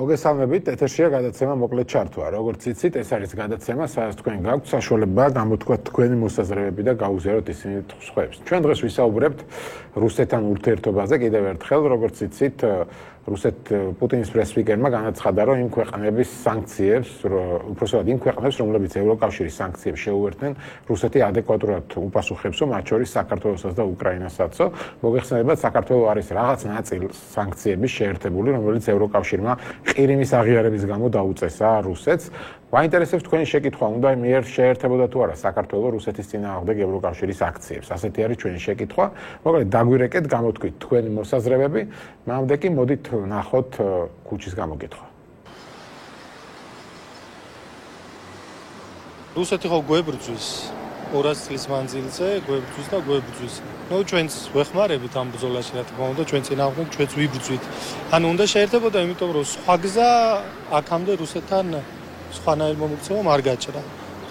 მოგესალმებით, ეთერშია გადაცემა მოკლედ ჩართვა. Როგორც იცით, ეს არის გადაცემა, სადაც თქვენ გაქვთ საშუალება გამოთქვათ თქვენი მოსაზრებები და გაუზიაროთ ისინი სხვებს. ჩვენ დღეს ვისაუბრებთ რუსეთთან ურთიერთობაზე კიდევ ერთხელ, როგორც იცით, პუტინის პრესპიკერმა განაცხადა, რომ იმ ქვეყნების სანქციებს, უпроსტად იმ ქვეყნებს, რომლებიც ევროკავშირის სანქციებს შეუერთდნენ, რუსეთი ადეკვატურად უპასუხებსო, მათ შორის საქართველოსაც და უკრაინასაც. მოგეხსენებათ, საქართველო არის რაღაც ნაწილ სანქციების შეერთებული, რომელიც ევროკავშირმა ყირიმის აღიარების გამო დაუწესა რუსეთს. Მაინტერესებს თქვენი შეკითხვა, უნდა მიერ შეერთებოდა თუ არა საქართველო რუსეთის წინააღმდეგ ევროკავშირის აქციებს. ასეთი არის ჩვენი შეკითხვა. მოკლედ დაგვირეკეთ, გამოთქვით თქვენი მოსაზრებები, მანამდე კი მოდით ნახოთ ქუჩის გამოკითხვა. რუსეთი ხო გვებრძვის 200 წლის მანძილზე, გვებრძვის და გვებრძვის. ჩვენც ვეხმარებით ამ ბრძოლაში, რა თქმა უნდა, ჩვენ წინააღმდეგ ჩვენც ვიბრძვით. ანუ უნდა შეერთებოდა, იმიტომ რომ სხვა გზა აქამდე რუსეთთან სხვანაირ მომოქცევამ არ გაჭრა.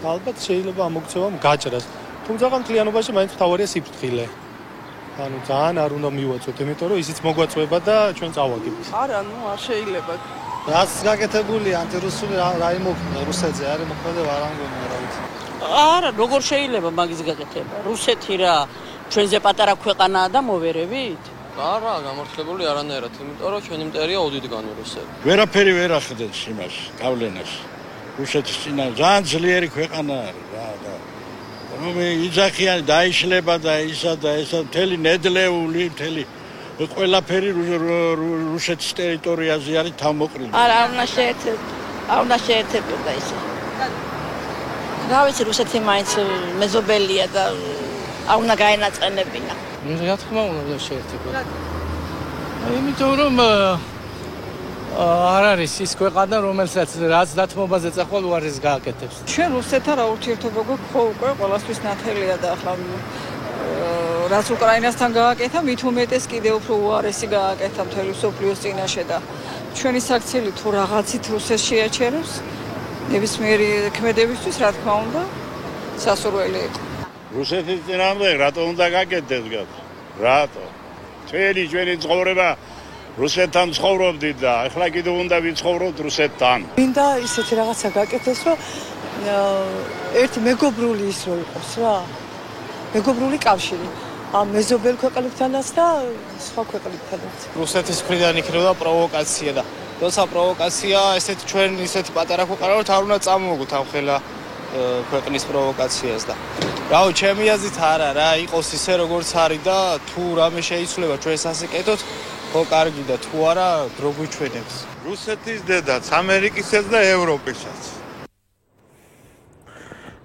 ალბათ შეიძლება ამ მომოქცევამ გაჭრას. თუმცა მთლიანობაში მაინც მთავარია სიფრთხილე. ანუ ძალიან არ უნდა მივაწვეთ, იმიტომ რომ ისიც მოგვაწვება და ჩვენ წავაგებთ. არა, არ შეიძლება. რაც გაკეთებული ანტირუსული რა იმოქმედა რუსეთზე, არის მოქმედა არ ამგონია რა ვიცი. არა, როგორ შეიძლება მაგის გაკეთება? რუსეთი რა, ჩვენზე პატარა ქვეყანაა და მოვერევით? არა, გამართლებული არანაირად, იმიტომ რომ ჩვენი მტერია ოდითგანი რუსეთი. ვერაფერი ვერ ახდენს იმას, გავლენას. რუსეთის წინა ძალიან ძლიერი ქვეყანა არის რა და რომ იძახიან დაიშლება და ისა და ესა მთელი ნედლეული მთელი ყველაფერი რუსეთის ტერიტორიაზე არის თავმოყრილი. არა, არ უნდა შეერთებოდა ისე. რა ვიცი, რუსეთი მაინც მეზობელია და არ უნდა გაენაწყენებინა. რა თქმა უნდა შეერთებოდა. იმიტომ რომ არ არის ის ქვეყანა, რომელსაც რაც დათმობაზე წახვალ უარეს გააკეთებს. ჩვენ რუსეთთან რა ურთიერთობა გვაქვს ხო უკვე ყველასთვის ნათელია და ახლა რაც უკრაინასთან გააკეთა, მით უმეტეს კიდევ უფრო უარესი გააკეთა მთელი მსოფლიოს წინაშე და ჩვენი საქციელი თუ რაღაცით რუსეთს შეაჩერებს, ნებისმიერი ქმედებისთვის, რა თქმა უნდა, სასურველი იყო. რუსეთის წინააღმდეგ რატო უნდა გაკეთდეს გად? რატო? ჩვენი ცხოვრება რუსეთთან ცხოვრობდით და ახლა კიდევ უნდა ვიცხოვროთ რუსეთთან. მინდა ისეთი რაღაცა გაკეთდეს, რომ ერთი მეგობრული ის რო იყოს რა. მეგობრული კავშირი. მეზობელ ქვეყნებთანაც და სხვა ქვეყნებთანაც. რუსეთის მხრიდან იქნება პროვოკაცია და როცა პროვოკაცია, ჩვენ ისეთი პატარა ქვეყანა ვართ, არ უნდა წამოვაგოთ ამ ხელა ქვეყნის პროვოკაციას და რავი, ჩემი აზრით არა რა, იყოს ისე როგორც არის და თუ რამე შეიცვლება ჩვენს ასიკეთოთ ხო კარგი და თუ არა დრო გვიჩვენებს. რუსეთის დედაც, ამერიკისაც და ევროპისაც.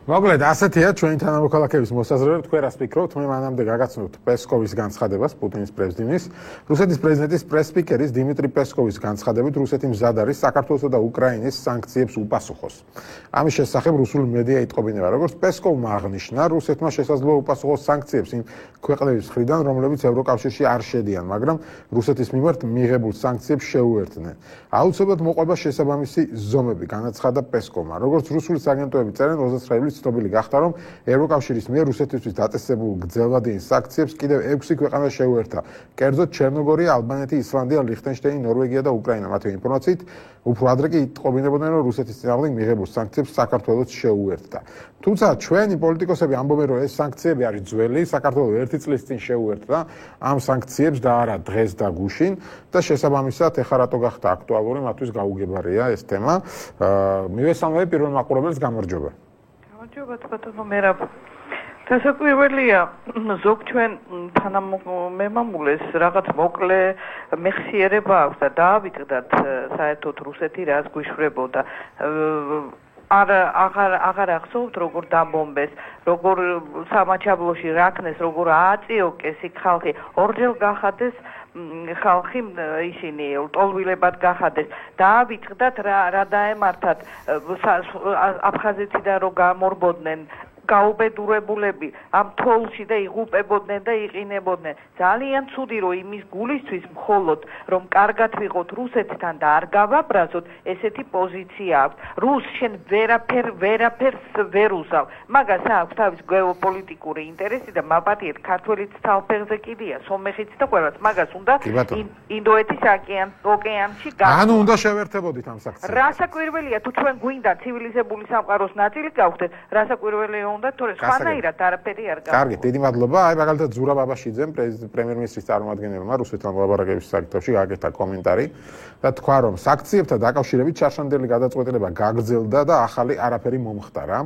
მოკლედ, ასეთია ჩვენი თანამოქალაქეების მოსაზრებები. თქვენ რას ფიქრობთ? მე მანამდე გაგაცნობთ პესკოვის განცხადებას, პუტინის პრეზიდენტის. რუსეთის პრეზიდენტის პრესპიკერის დიმიტრი პესკოვის განცხადებით, რუსეთი მზად არის საქართველოს და უკრაინის სანქციებს უპასუხოს. ამის შესახებ რუსული მედია იტყობინება, როგორც პესკოვმა აღნიშნა, რუსეთმა შესაძლოა უპასუხოს სანქციებს იმ ქვეყნების მხრიდან, რომლებიც ევროკავშირში არ შედიან, მაგრამ რუსეთის მიმართ მიღებულ სანქციებს შეუერთდნენ. აუცილებლად მოყვება შესაბამისი ზომები, განაცხადა პესკოვმა. როგორც რუსული აგენტოები წერენ, 29 ცნობილი გახდა, რომ ევროკავშირის მიერ რუსეთისთვის დაწესებულ გრძელვადიან სანქციებს კიდევ 6 ქვეყანა შეუერთა. კერძოდ ჩერნოგორია, ალბანეთი, ისლანდია, ლიხტენშტეინი, ნორვეგია და უკრაინა. მათი ინფორმაციით, უფრო ადრე კი იტყობინებოდნენ, რომ რუსეთის წინააღმდეგ მიღებულ სანქციებს საქართველოც შეუერთდა. თუმცა ჩვენი პოლიტიკოსები ამბობენ, რომ ეს სანქციები არის ძველი, საქართველოს 1 წლის წინ შეუერთდა ამ სანქციებს და არა დღეს და გუშინ და შესაბამისად ეხლა რატო გახდა აქტუალური, მათთვის გაუგებარია ეს თემა. მივესალმები პირველ მაყურებელს, გამარჯობა. ბატონო მერაბ დასაკვირველია ზოგ ჩვენ თანამემამულეს რაღაც მოკლე მეხსიერება აქვს და დაავიწყდათ საერთოდ რუსეთი რას გვიშვებოდა აღარ ახსოვთ როგორ დამბომბეს როგორ სამაჩაბლოში რაქნეს როგორ ააწიოკეს იქ ხალხი ორჯერ გახადეს ხალხი ისინი ტოლვილებად გახადეს დაავიწყდათ რა დაემართათ აფხაზეთიდან რომ გამორბოდნენ გაუბედურებულები ამ თოლში და იღუპებოდნენ და იყინებოდნენ. ძალიან ცუდი რომ იმის გულისთვის მხოლოდ რომ კარგად ვიყოთ რუსეთთან და არ გავაბრაზოთ, ესეთი პოზიცია აქვს. რუს შენ ვერაფერს ვერ უზავ. მაგას აქვს თავის გეოპოლიტიკური ინტერესი და მაპატიეთ ქართველიც თავფეხზე კიდია, სომეხიც და ყველაც. მაგას უნდა ინდოეთის ოკეანეში ანუ უნდა შევერთებოდით ამ საქციელს. რა საკვირველია თუ ჩვენ გვინდა ცივილიზებული სამყაროს ნაწილი გავხდეთ, რა საკვირველია უნდა თორე სხვანაირად არაფერი არ გავხდეთ. კარგი, დიდი მადლობა. აი მაგალითად ზურაბ აბაშიძემ პრემიერ-მინისტრის წარმომადგენელმა რუსეთთან მოლაპარაკების საკითხებში გააკეთა კომენტარი და თქვა, რომ საქციებთან დაკავშირებით ჩარშანდელი გადაწყვეტილება გაგრძელდა და ახალი არაფერი მომხდარა.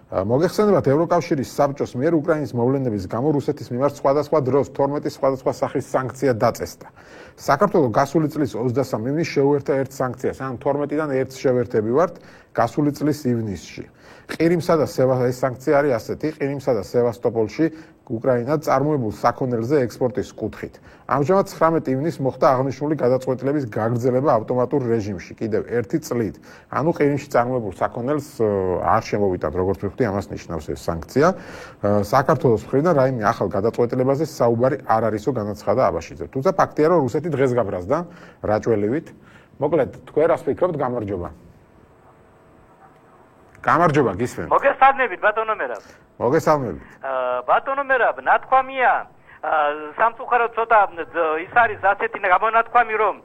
მოგეხსენებათ, ევროკავშირის საბჭოს მიერ უკრაინის მოვლენების გამო რუსეთის მიმართ სხვადასხვა დროს 12 სხვადასხვა სახის სანქცია დაწესდა. საქართველოს გასული წლის 23 ივნისს შეუერთა ერთ სანქციას, ან 12-დან ერთს შევერთები ვართ გასული წლის ივნისში. ყირიმსა და ეს სანქცია არის ასეთი: ყირიმსა და სევასტოპოლში უკრაინა წარმოებულ საქონელზე ექსპორტის კუთხით. ამჟამად 19 ივნისს მოხდა აღნიშნული გადაწყვეტილების გაგრძელება ავტომატურ რეჟიმში კიდევ ერთი წლით. ანუ ყირიმში წარმოებულ საქონელს არ შემოვიტანთ, როგორც ვიხდი, ამას ნიშნავს ეს სანქცია. საქართველოს მხრიდან რაიმე ახალ გადაწყვეტილებაზე საუბარი არ არისო, განაცხადა აბაშიძე. თუმცა ფაქტია, რომ რუსეთი დღეს გაბრაზდა რაჭველივით. მოკლედ, თქვენ რას ფიქრობთ? გამარჯობა. გამარჯობა, გისმენთ. მოგესალმებით, ბატონო მერაბ. მოგესალმებით. ბატონო მერაბ, ნათქვამია, სამწუხაროდ ცოტა ის არის ასეთი გამონათქვამი, რომ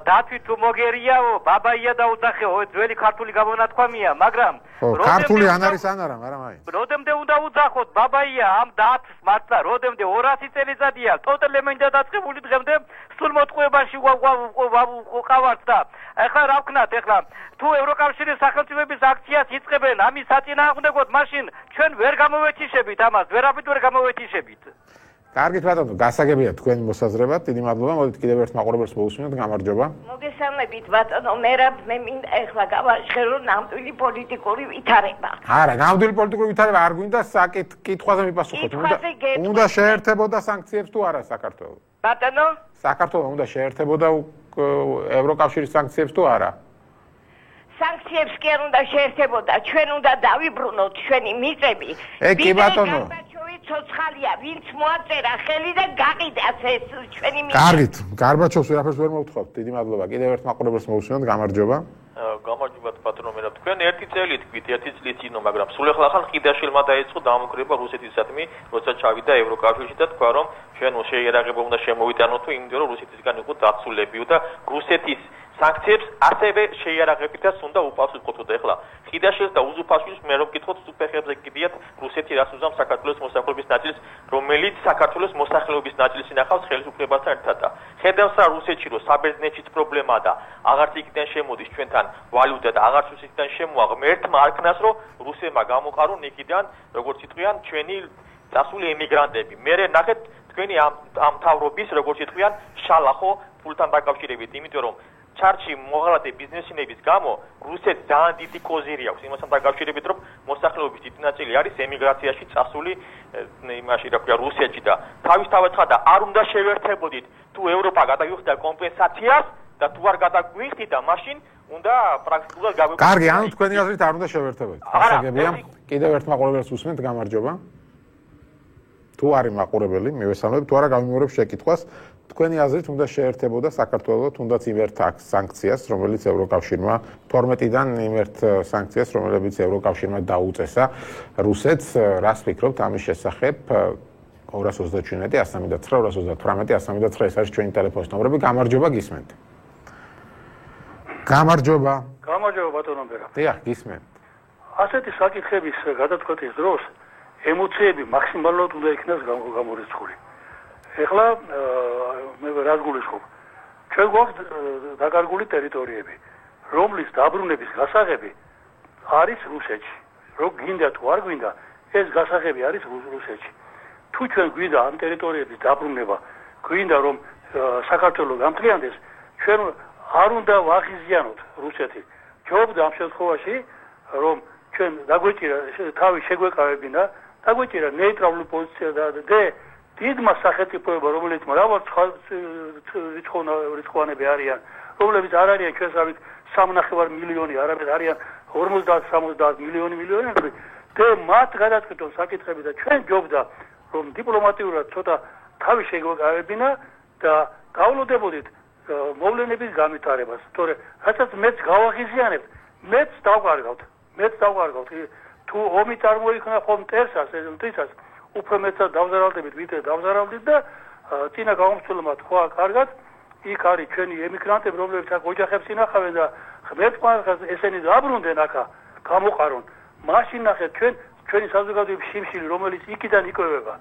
დათვი თუ მოგერიაო, ბაბაია და უძახეო, ძველი ქართული გამონათქვამია, მაგრამ ქართული ან არის ან არა, მაგრამ აი. როდემდე უნდა უძახოთ ბაბაია ამ დათვს მართლა, როდემდე 200 წელიწადია, ტოტალ ემენდა დაწყებული დღემდე სულ მოტყუებაში ვყავართ და ეხლა რა ვქნათ, ეხლა თუ ევროკავშირის სახელმწიფოების აქციას იწყებენ ამის საწინააღმდეგოდ, მაშინ ჩვენ ვერ გამოვეთიშებით ამას, ვერაფრით ვერ გამოვეთიშებით. კარგით ბატონო, გასაგებია თქვენი მოსაზრება. დიდი მადლობა. მოდით კიდევ ერთ მაყურებელს მოვუსმინოთ. გამარჯობა. მოგესალმებით ბატონო მერაბ, მე მინდა ეხლა გავაშერო ნამდვილი პოლიტიკური ვითარება. არა, ნამდვილი პოლიტიკური ვითარება არ გვინდა, კითხვაზე მიპასუხოთ. უნდა შეერთებოდა სანქციებს თუ არა საქართველოს? ბატონო? საქართველოს უნდა შეერთებოდა ევროკავშირის სანქციებს თუ არა? სანქციებს კი არ უნდა შეერთებოდა, ჩვენ უნდა დავიბრუნოთ ჩვენი მიწები. კი ბატონო. ცოცხალია, ვინც მოაწერა ხელი და გაყიდაც ეს ჩვენი მიწები. კარგით, გარბაჩოვს ვერაფერს ვერ მოვთხოვთ. დიდი მადლობა. კიდევ ერთ მაყურებელს მოვუსმინოთ. გამარჯობა. გამარჯობა ბატონო მერაბ. თქვენ ერთი წელი თქვით, ერთი წლის წინო, მაგრამ სულ ახლა ყიდაშვილმა დაიწყო დამოკრება რუსეთისადმი, როცა ჩავიდა ევროკავშირში და თქვა, რომ ჩვენ შეიარაღება უნდა შემოვიტანოთ, იმიტომ რომ რუსეთისგან იყო დაცულები და რუსეთის სანქციებს ასევე შეიარაღებითაც უნდა უპასუხოთ. ეხლა ყიდაშვილს და უზუფაშვილს მე რომ გითხოთ, სუფეხებზე გიდიათ რუსეთი რას უზამ საქართველოს მოსახლეობის ნაწილს, რომელიც საქართველოს მოსახლეობის ნაწილს ინახავს ხელისუფლებასთან ერთად და ხედავს რა რუსეთში რომ საბერძნეთშიც პრობლემაა და აღარც იქიდან შემოდის ჩვენთან ვალუტა და აღარც რუსეთიდან შემოვა ღმერთმა არქნას რომ რუსებმა გამოყარონ იქიდან როგორც იტყვიან ჩვენი დასული ემიგრანტები. მე ნახეთ თქვენი ამ თავრობის როგორც იტყვიან შალახო ფულთან დაკავშირებით, იმიტომ რომ ჩარჩი მოღალატე ბიზნესინების გამო რუსეთს ძალიან დიდი კოზირი აქვს იმასთან დაკავშირებით, რომ მოსახლეობის დიდი ნაწილი არის ემიგრაციაში წასული იმაში, რა ქვია, რუსეთში და თავისთავად ხარ და არ უნდა შევერთებოდით თუ ევროპა გადაგვიხდა კომპენსაციას და თუ არ გადაგვიხდა, მაშინ უნდა პრაქტიკულად გავიყვანოთ. კარგი, ანუ თქვენი აზრით არ უნდა შევერთებოდით. გასაგებია. კიდევ ერთ მაყურებელს უსმენთ. გამარჯობა. თუ არის მაყურებელი, მივესალმებ, თუ არა გამიმეორებ შეკითხვას. თქვენი აზრით უნდა შეერთებოდა საქართველოს თუნდაც იმერთ სანქციას, რომელიც ევროკავშირმა 12-დან იმერთ სანქციას, რომელიც ევროკავშირმა დაუწესა რუსეთს. რას ფიქრობთ ამის შესახებ? 227 139 238 139 ეს არის ჩვენი ტელეფონის ნომრები. გამარჯობა, გისმენთ. გამარჯობა. გამარჯობა ბატონო მერაბ. დიახ, გისმენთ. ასეთი საკითხების გადაწყვეტის დროს ემოციები მაქსიმალურად უნდა იქნას გამორიცხული. ეხლა მე რას გულისხმობ? ჩვენ გვაქვს დაკარგული ტერიტორიები, რომლის დაბრუნების გასაღები არის რუსეთში. რო გინდა თუ არ გვინდა, ეს გასაღები არის რუსეთში. თუ ჩვენ გვინდა ამ ტერიტორიების დაბრუნება, გვინდა რომ საქართველოს გამთლიანდეს, ჩვენ არ უნდა ვაღიზიანოთ რუსეთი. ჯობდა ამ შემთხვევაში, რომ ჩვენ დაგვეჭირა თავი შეგვეკავებინა, დაგვეჭირა ნეიტრალური პოზიცია და დიდმა სახელმწიფოებმა, რომელიც მრავალ რიცხვოვანები არიან, რომლებიც არ არიან ჩვენსავით 3.5 მილიონი, არამედ არიან 50-70 მილიონი, მათ გადაწყვეტონ საკითხები და ჩვენ ჯობდა რომ დიპლომატიურად ცოტა თავი შეგვეკავებინა და გავლოდებოდით მოვლენების განვითარებას. თორე რასაც მეც გავაღიზიანებთ, მეც დავკარგავთ. თუ ომი წარმოიქმნა ხომ მტერსას, მტრიცას, უფრო მეცად დავზარალდებით, ვიდრე დავზარალდით და წინა გამომცემლმა თქვა კარგად, იქ არის ჩვენი ემიგრანტები, რომლებიც აქ ოჯახებს ინახავენ და ღმერთმარხას ესენი დაბრუნდნენ აქა, გამოყარონ. მაშინ ნახეთ ჩვენი საზოგადოების შიმშილი, რომელიც იქიდან იკვებება.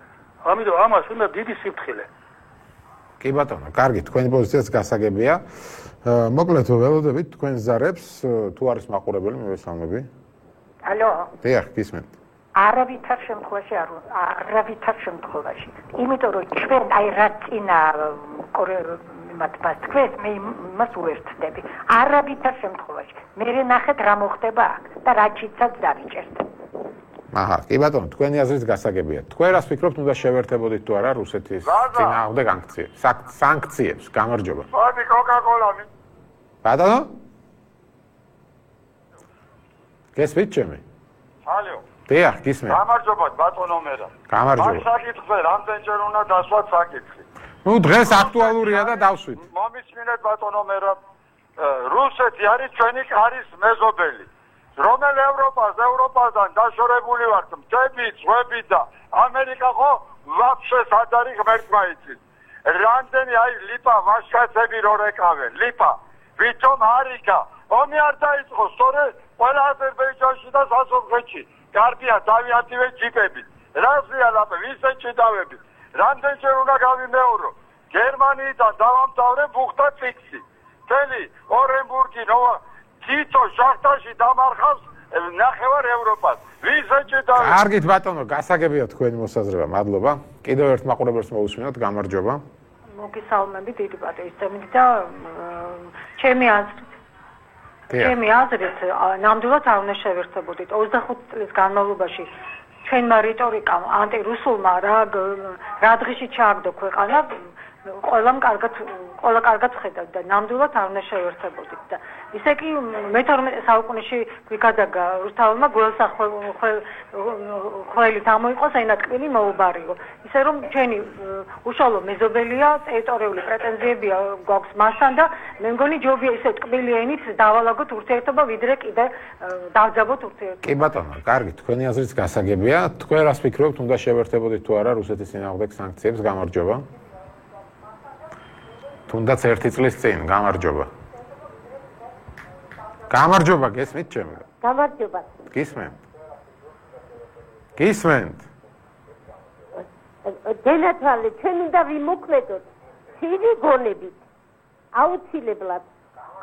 ამიტომ ამას უნდა დიდი სიფრთხილე. კი ბატონო, კარგი, თქვენი პოზიციაც გასაგებია. მოკლედ ველოდებით თქვენ ზარებს, თუ არის მაყურებელი, მივესალმები. ალო. დიახ, გისმენთ. არავითარ შემთხვევაში. იმიტომ რომ ჩვენ აი რა წინა თქვენ მე მას უერთდები. არავითარ შემთხვევაში. მე ნახეთ რა მოხდება აქ და რა ჩიცაც დავიჭერთ. აჰა, კი ბატონო, თქვენი აზრიც გასაგებია. თქვენ რას ფიქრობთ, უნდა შევერთებოდით თუ არა რუსეთის წინააღმდეგ სანქციებს? გამარჯობა. მოდი კოკა-კოლა. ბატონო? გესმით ჩემი? ალო. დიახ, გისმენთ. გამარჯობა ბატონო მერა. გამარჯობა. მაგ საკითხზე რამდენჯერ უნდა დასვათ საკითხი? ნუ დღეს აქტუალურია და დავსვით. მომისმინეთ ბატონო მერა. რუსეთი არის ჩვენი კარის მეზობელი. რომელ ევროპასთან დაშორებული ვართ, მთები, ზღვები და ამერიკა ხო ვაფშე სად არის ღმერთმა იცის. რამდენი აი ლიპა ვაშკაცები რო რეკავენ, ლიპა, ვითომ არიკა, ომი არ დაიწყო, სწორედ ყველა აზერბაიჯანში და სასულხეთში. კარგია, დავიათივე ჯიპები. რაზეა ლაპა, ვისე ჭიდავები. რამდენჯერ უნდა გავიმეორო. გერმანიიდან დავამთავრე ბუხთა ფიქსი. თელი ორენბურგი ნოვა თითო შახტაში დამარხავს ნახევარ ევროპას. ვისე ჭიდავები. კარგით ბატონო, გასაგებია თქვენი მოსაზრება. მადლობა. კიდევ ერთ მაყურებელს მოусმინოთ, გამარჯობა. მოგესალმები, დიდი პატრიოტიზმით და ჩემი აზრით, ნამდვილად არ უნდა შევერთებოდით. 25 წლის განმავლობაში ჩვენმა რიტორიკამ ანტირუსულმა რა დღეში ჩააგდო ქვეყანა, ყველა კარგად ხედავთ და ნამდვილად არ უნდა შევერთებოდით და ისე კი მე-12 საუკუნეში ვიკადაგა რუსთავმა გველსახველით ამოიყოს ენატკბილი მოუბარიო. ისე რომ ჩვენი უშუალო მეზობელია, ტერიტორიული პრეტენზიებია გვაქვს მასთან და მე მგონი ჯობია ისე ტკბილი ენით დავალაგოთ ურთიერთობა, ვიდრე კიდე დავძაბოთ ურთიერთობა. კი ბატონო, კარგი, თქვენი აზრიც გასაგებია. თქვენ რას ფიქრობთ, უნდა შევერთებოდით თუ არა რუსეთის წინააღმდეგ სანქციებს? გამარჯობა. თუნდაც 1 წლის წინ, გამარჯობა. გამარჯობა, გესმით ჩემი? გამარჯობა. გისმენთ. დენათვალე, ჩვენ უნდა ვიმოქმედოთ ცივი გონებით. აუცილებლად.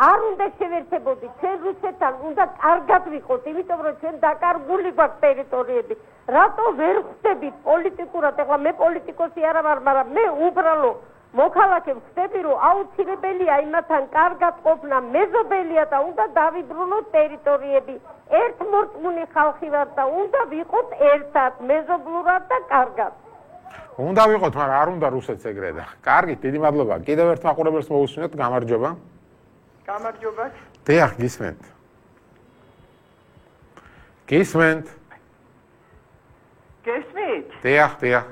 არ უნდა შევერთებოდით, ჩვენ რუსეთთან უნდა კარგად ვიყოთ, იმიტომ რომ ჩვენ დაკარგული გვაქვს ტერიტორიები. რატო ვერ ხვდებით პოლიტიკურად, ეხლა მე პოლიტიკოსი არა ვარ, მაგრამ მე უბრალო მოქალაქე ვხდები, რომ აუცილებელია იმათთან კარგად ყოფნა, მეზობელია და უნდა დავიბრუნოთ ტერიტორიები. ერთმორწმუნე ხალხი ვარ და უნდა ვიყოთ ერთად, მეზობლურად და კარგად. უნდა ვიყოთ, მაგრამ არ უნდა რუსეთს ეგრე და. კარგი, დიდი მადლობა. კიდევ ერთ მაყურებელს მოусმინოთ, გამარჯობა. გამარჯობა. დიახ, გისმენთ. გესმით? დიახ.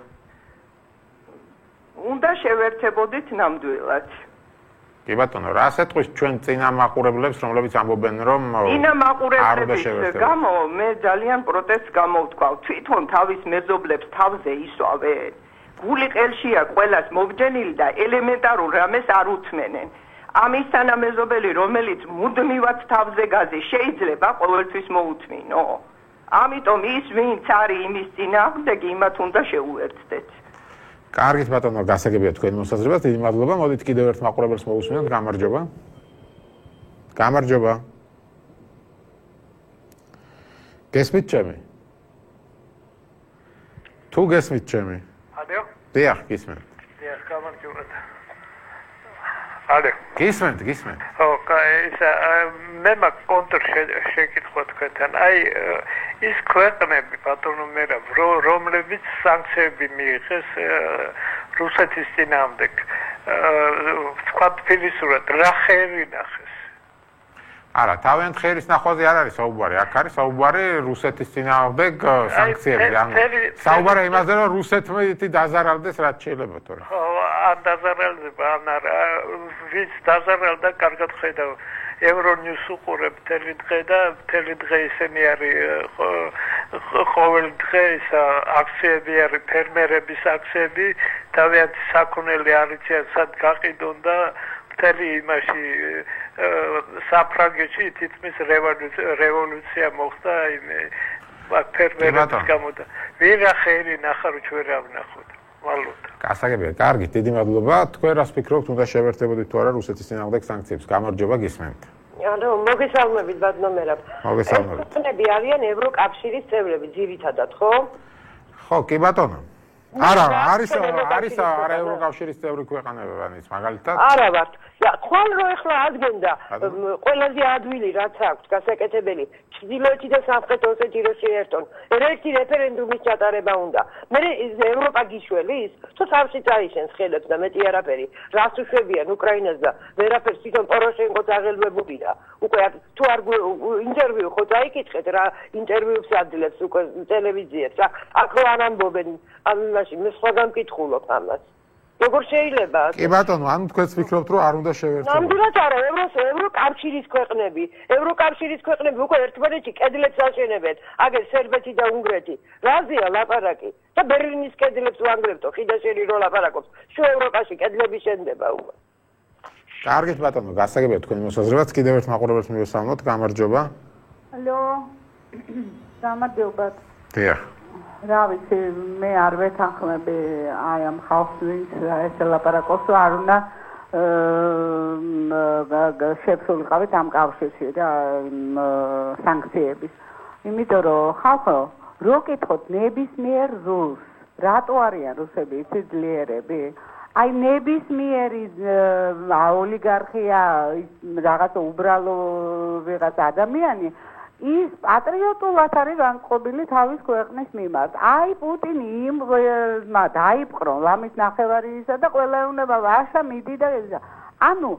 უნდა შევერთებოდით ნამდვილად. კი ბატონო, რას ეთქვის ჩვენ წინა მაყურებლებს, რომლებიც ამბობენ, რომ წინა მაყურებლების გამო მე ძალიან პროტესტს გამოვთქვავ. თვითონ თავის მეზობლებს თავზე ისვავენ. გული ყელშია ყველას მობჯენილი და ელემენტარულ რამეს არ უთმენენ. ამის თანამეზობელი, რომელიც მუდმივად თავზე გაზი შეიძლება ყოველთვის მოუთმინო. ამიტომ ის ვინც არის იმის წინააღმდეგი, იმათ უნდა შეუერთდეთ. კარგით ბატონო, გასაგებია თქვენი მოსაზრება. დიდი მადლობა. მოდით კიდევ ერთ მაყურებელს მოусმინოთ. გამარჯობა. გამარჯობა. გესმით ჩემი? თუ გესმით ჩემი? ალო? დიახ, გისმენთ. დიახ, გამარჯობა. ალო. გისმენთ. მე მაგ კონტრ შეკითხვა თქვენთან. აი ის ქვეყნები ბატონო მერა რომლებიც სანქციები მიიღეს რუსეთის წინააღმდეგ თქვა ფილისურად რა ხერი ნახეს? არა, თავიანთ ხერის ნახვაზე არ არის საუბარი, აქ არის საუბარი რუსეთის წინააღმდეგ სანქციები. საუბარი იმაზე, რომ რუსეთმეთი დაზარალდეს რაც შეიძლება თორე. ხო, არ დაზარალდება, არა, ვის დაზარალდა, კარგად ხედავ. Euronews უყურებ მთელი დღე და მთელი დღე ისინი არის ყოველ დღე ის აქციები არის ფერმერების აქციები, თავიანთი საქონელი არ იციან სად გაყიდონ და მთელი იმაში საფრანგეთში თითქმის რევოლუცია მოხდა იმ ფერმერების გამო და ვიღა ხერი ნახა რომ ჩვენ რა ვნახოთ. ვალუტა. გასაგებია, კარგი, დიდი მადლობა. თქვენ რას ფიქრობთ, უნდა შევერთებოდით თუ არა რუსეთის წინააღმდეგ სანქციებს? გამარჯობა, გისმენთ. ანუ მოგესალმებით ბატონო. მოგესალმებით. ესენი არიან ევროკავშირის წევრები ძირითადად, ხო? ხო, კი ბატონო. არა, არის არა ევროკავშირის წევრი ქვეყანებიც, მაგალითად. არა ვარ. ხვალ რო ეხლა ადგენდა ყველაზე ადვილი რაც აქვს გასაკეთებელი ჩრდილოეთი და სამხრეთ ოსეთი რო შეერთონ ერთი რეფერენდუმის ჩატარება უნდა მე ევროპა გიშველის თუ თავში წაიშენს ხელებს და მეტი არაფერი რას უშვებიან უკრაინას და ვერაფერს თვითონ პოროშენკოც აღელვებულა უკვე თუ არ ინტერვიუ ხო დაიკითხეთ რა ინტერვიუს აძლევს უკვე ტელევიზიებს აქ რო არ ამბობენ ამაში მე სხვა გამკითხულობ ამას როგორ შეიძლება? კი ბატონო, ანუ თქვენც ფიქრობთ, რომ არ უნდა შევერთებოდეთ? ნამდვილად არა, ევროკავშირის ქვეყნები უკვე ერთმანეთში კედლებს აშენებენ, აგერ სერბეთი და უნგრეთი. რაზეა ლაპარაკი? და ბერლინის კედლებს ვანგრებთო, ხიდაშენი რო ლაპარაკობს. შუა ევროპაში კედლები შენდება უკვე. კარგით ბატონო, გასაგებია თქვენი მოსაზრებაც, კიდევ ერთ მაყურებელს მივესალმოთ, გამარჯობა. ალო. გამარჯობა. დიახ. რა ვიცი მე არ ვეთანხმები აი ამ ხალხს ვინც ესე ლაპარაკობს არ უნდა შეფსულიყავით ამ კავშირში და სანქციების იმიტომ რომ ხალხო რო კითხოთ ნებისმიერ რუსს რატო არიან რუსები იცი ძლიერები აი ნებისმიერი ოლიგარქია რაღაცა უბრალო ვიღაც ადამიანი ის პატრიოტულად არის განწყობილი თავის ქვეყნის მიმართ. აი პუტინი იმმა დაიპყრო ლამის ნახევარისა და ყველა უნდა ვაშა მიდი და ანუ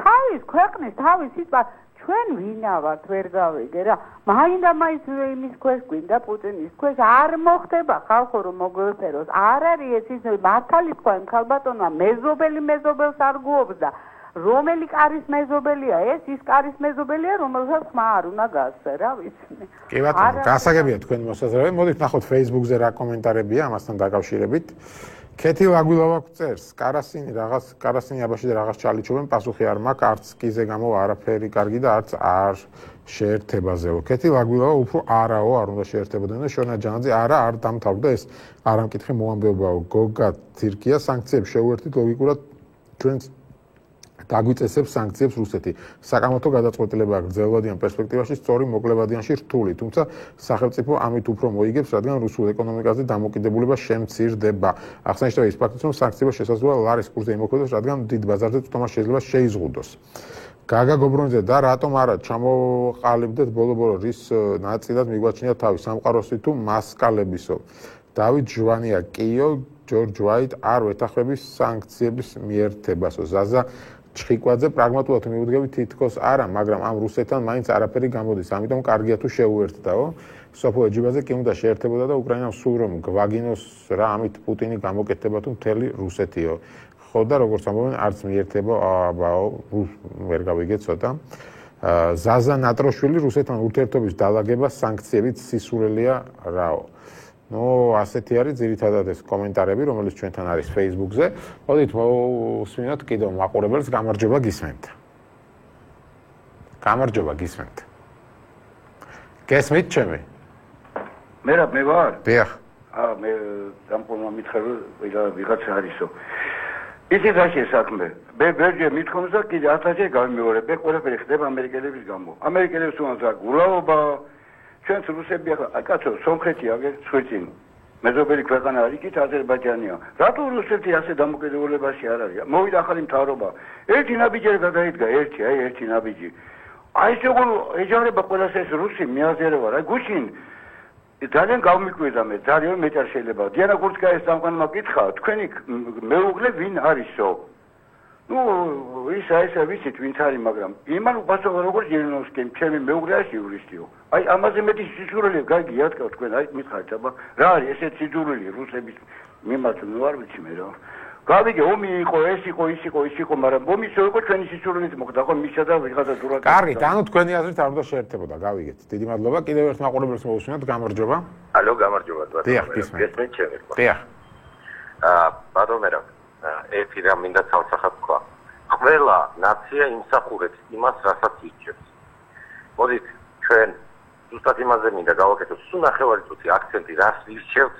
თავის ქვეყნის თავის სიტყვა ჩვენ ვინა ვართ ვერ გავიგე რა. მაინდა მაინც იმის ქვეშ გვინდა პუტინის ქვეშ არ მოხდება ხალხო რომ მოგვეფეროს. არ არის ეს მართალი თქვა იმ ხალბატონმა მეზობელს არ გუობს და რომელი კარის მეზობელია ეს ის კარის მეზობელია რომელსაც ხმა არ უნდა გასცე რა ვიცი კი ბატონო გასაგებია თქვენი მოსაზრებები მოდით ნახოთ Facebook-ზე რა კომენტარებია ამასთან დაკავშირებით ქეთი ლაგვილავა წერს კარასინი აბაში და რაღაც ჩალიჩობენ პასუხი არ მაქვს არც კიზე გამო არაფერი კარგი და არც არ შეერთებაზეო ქეთი ლაგვილავა უფრო არაო არ უნდა შეერთებოდნენ და შორნა ჯანაძე არ დამთავრდა ეს არამკითხი მოამბებაო გოგა თირკია სანქციებს შეუერთით ლოგიკურად ჩვენს დაგვიწესებს სანქციებს რუსეთი. საკამათო გადაწყვეტილება გრძელვადიან პერსპექტივაში სწორი მოკლებადიანში რთული, თუმცა სახელმწიფო ამით უფრო მოიგებს, რადგან რუსულ ეკონომიკაზე დამოკიდებულება შემცირდება. აღსანიშნავია ის ფაქტიც, რომ სანქციები შესაძლოა ლარის კურსზე იმოქმედოს, რადგან დიდ ბაზარზე წვდომა შეიძლება შეიზღუდოს. გაგა გობრონიძე და რატომ არა ჩამოყალიბდეთ ბოლო-ბოლო რის ნაწილად მიგვაჩნია თავი სამყაროსი თუ მასკალებისო. დავით ჟვანია კიო ჯორჯ ვაიტ არ ვეთანხმების სანქციების მიერთებასო. ზაზა ჩხიკვაძე პრაგმატულად მივუდგები თითქოს არა, მაგრამ ამ რუსეთთან მაინც არაფერი გამოდის. ამიტომ კარგია თუ შეუერთდაო. სოფო ეჯიბაძე კი უნდა შეერთებოდა და უკრაინამ სულ რომ გვაგინოს რა ამით პუტინი გამოკეთება თუ მთელი რუსეთიო. ხო და როგორც ამბობენ, არც მიერთება აბაო, ვერ გავიგე ცოტა. ზაზა ნატროშვილი რუსეთთან ურთიერთობის დალაგება სანქციებით სისულელია რაო. ნუ ასეთი არის ძირითადად ეს კომენტარები, რომელიც ჩვენთან არის Facebook-ზე. მოდით მოვსმინოთ კიდევ მაყურებელს, გამარჯობა გისმენთ. გამარჯობა გისმენთ. გესმით ჩემი? მე ვარ? დიახ. მე დამპომა მითხარ ვიღაცა არისო. იცით რა საქმე? მე ვერჯე მithkomს და კიდე 1000-ზე გამიმეორებ, ყველაფერი ხდება ამერიკელების გამო. ამერიკელებს უანს რა გულაობა ჩვენც რუსები ახლა კაცო სომხეთი აგერ სვეცინი მეზობელი ქვეყანა არის იქით აზერბაიჯანია რატო რუსეთი ასე დამოკიდებულებაში არ არის მოვიდა ახალი მთავრობა ერთი ნაბიჯი გადაიდგა ერთი ნაბიჯი აი როგორ ეჯარება ყველას ეს რუსი მიაზერება რა გუშინ ძალიან გავმიკვირდა მე ძალიან მეტარ შეიძლება დიანა გურცკაიას სამყარომა კითხა თქვენი მეუღლე ვინ არისო ნუ ისა ვიცით ვინც არის, მაგრამ იმან უპასუხა როგორ ჟირნოვსკიმ, ჩემი მეუღლე არის იურისტიო. აი ამაზე მეტი სიძულველი გაიგე რა თქვა თქვენ, აი მითხარით, აბა რა არის ესეთ სიძულველი რუსების მიმართ, ნუ არ ვიცი მე რა. გავიგე ომი იყო, ეს იყო, ის იყო, მაგრამ ომის იყო ჩვენი სიძულველით მოხდა, ხო მისა და ვიღაცა ზურაკი. კარგით, ანუ თქვენი აზრით არ უნდა შეერთებოდა, გავიგეთ. დიდი მადლობა. კიდევ ერთ მაყურებელს მოვუსმინოთ, გამარჯობა. ალო, გამარჯობა. დიახ, გისმენთ. დიახ. ბატონო, ერთი რამ მინდა თავსახად თქვა. ყველა ნაცია იმსახურებს იმას, რასაც ირჩევს. მოდით, ჩვენ ზუსტად იმაზე მინდა გავაკეთოთ, სულ ნახევარი წუთი აქცენტი, რას ირჩევთ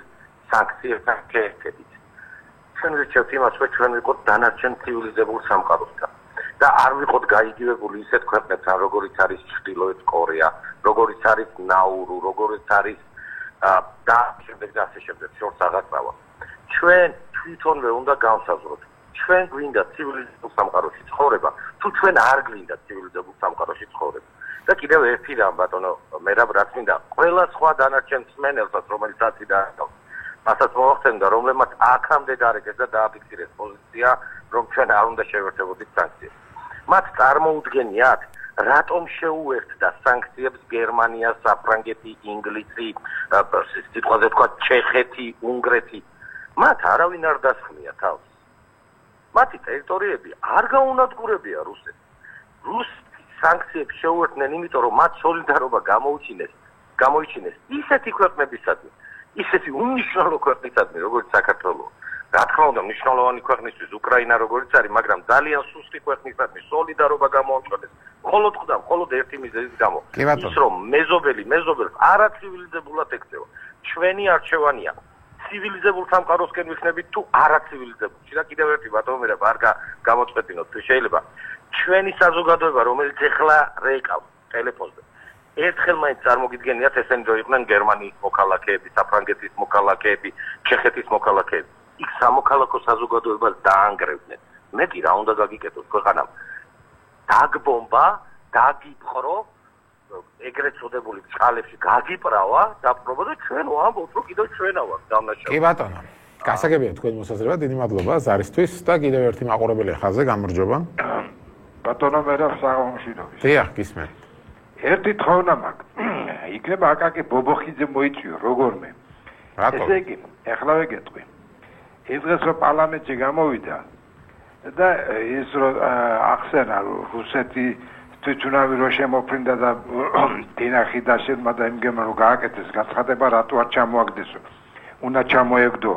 სანქციებთან შეერთებით. ჩვენ ვირჩევთ იმას, რომ ჩვენ ვიყოთ დანარჩენ ცივილიზებულ სამყაროსთან და არ ვიყოთ გაიგივებული ისეთ ქვეყნებთან, როგორიც არის ჩრდილოეთ კორეა, როგორიც არის ნაურუ, როგორიც არის და შემდეგ და ასე შემდეგ, შორს აღაწავა. ჩვენ თვითონვე უნდა გავსაზროთ, ჩვენ გვინდა ცივილიზებულ სამყაროში ცხოვრება, თუ ჩვენ არ გვინდა ცივილიზებულ სამყაროში ცხოვრება. და კიდევ ერთი რამ, ბატონო, მე რაც მინდა, ყველა სხვა დანარჩენ მსმენელსაც, რომელიც აცი დააკავეს, მასაც მოახსენდა, რომლებმაც აქამდე გარეკეს და დააფიქსირეს პოზიცია, რომ ჩვენ არ უნდა შევერთებოდით სანქციებს. მათ წარმოუდგენიათ, რატომ შეუერთდა სანქციებს გერმანია, საფრანგეთი, ინგლისი, სიტყვაზე თქვა ჩეხეთი, უნგრეთი. მათ არავინ არ დასხმია თავს. მათი ტერიტორიები არ გაუნადგურებია რუსეთს. რუსეთის სანქციებს შეუერთდნენ, იმიტომ რომ მათ სოლიდარობა გამოიჩინეს ისეთი ქვეყნებისადმი, ისეთი უნიშნელო ქვეყნისადმი, როგორც საქართველო. რა თქმა უნდა, მნიშვნელოვანი ქვეყნისთვის უკრაინა როგორც არის, მაგრამ ძალიან სუსტი ქვეყნისადმი სოლიდარობა გამოამწვანეს. მხოლოდ ერთი მიზეზის გამო. ის რომ მეზობელს არაცივილიზებულად ექცევა. ჩვენი არჩევანია ცივილიზებულ სამყაროსკენ ვიხნებით თუ არაცივილიზებულში. და კიდევ ერთი ბატონო, არ გამოწყვეტინოთ, თუ შეიძლება. ჩვენი საზოგადოება, რომელიც ეხლა რეკლამს ტელეფონზე, ერთხელ მაინც წარმოგიდგენიათ, ესენი რო იყვნენ გერმანიის მოქალაქეები, საფრანგეთის მოქალაქეები, ჩეხეთის მოქალაქეები. იქ სამოქალაქო საზოგადოებას დაანგრევდნენ. მეტი რა უნდა გაგიკეთოს ქვეყანამ? დაგბომბა, დაგიპყრო, ეგრეთ წოდებული წყალებში გაგიპრავა, დაპყრობა და ჩვენ ვამბობთ, რომ კიდევ ჩვენა ვართ დამნაშავე. კი ბატონო. გასაგებია თქვენი მოსაზრება, დიდი მადლობა ზარისთვის და კიდევ ერთი მაყურებელი ხაზზე, გამარჯობა. ბატონო, მე რა საღამოშიდობის. დიახ, გისმენთ. ერთი თხოვნა მაქვს. იქნება აკაკი ბობოხიძე მოიწვიო, როგორმე. ესე იგი, ეხლავე გეტყვი. ის დღეს რომ პარლამენტში გამოვიდა და ის რომ ახსენა რუსეთი თვითონავი რო შემოფრინდა და დინახი და შემა და იმგემა რომ გააკეთეს განცხადება, რატო არ ჩამოაგდესო? უნდა ჩამოეგდო.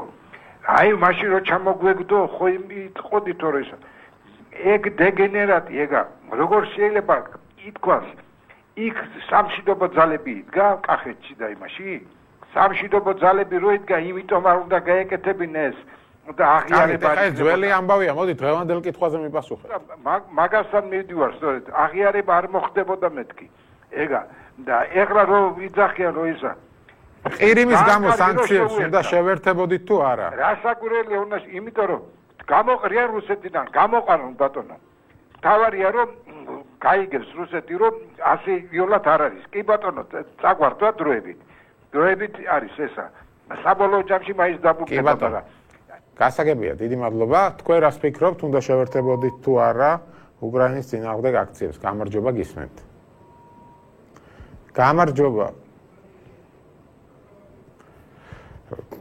აი მაშინ რომ ჩამოგვეგდო, ხო იტყოდით რომ ეს ეგ დეგენერატი ეგა როგორ შეიძლება ითქვას? იქ სამშვიდობო ძალები იდგა კახეთში და იმაში? სამშვიდობო ძალები რო იდგა, იმიტომ არ უნდა გაეკეთებინეს და აღიარება. აი ძველი ამბავია, მოდი დღევანდელ კითხვაზე მიპასუხე. მაგასთან მივდივარ, სწორედ. აღიარება არ მოხდებოდა მეთქი. ეგა და ეხლა რო ვიძახიან რო ისა. ყირიმის გამო სანქციებს უნდა შევერთებოდით თუ არა? რასაკვირველია უნდა, იმიტომ რომ გამოყრიან რუსეთიდან, გამოყარონ ბატონო. თავარია რომ გაიგებს რუსეთი რომ ასე იოლად არ არის. კი ბატონო, წაგვართვა დროებით. დროებით არის ესა. საბოლოო ჯამში მაინც დაბუქდება. გასაგებია, დიდი მადლობა. თქვენ რას ფიქრობთ, უნდა შევერთებოდით თუ არა უკრაინის წინააღმდეგ აქციებს? გამარჯობა, გისმენთ. გამარჯობა.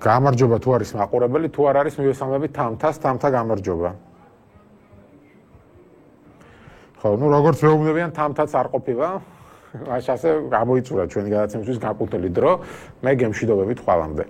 გამარჯობა თუ არის მაყურებელი, თუ არ არის მივესალმებით თამთას, თამთა გამარჯობა. ხო, ნუ როგორც მეუბნებიან, თამთაც არ ყოფილა. ასე გამოიწურა ჩვენი გადაცემისთვის განკუთვნილი დრო. მე გემშვიდობებით ხვალამდე.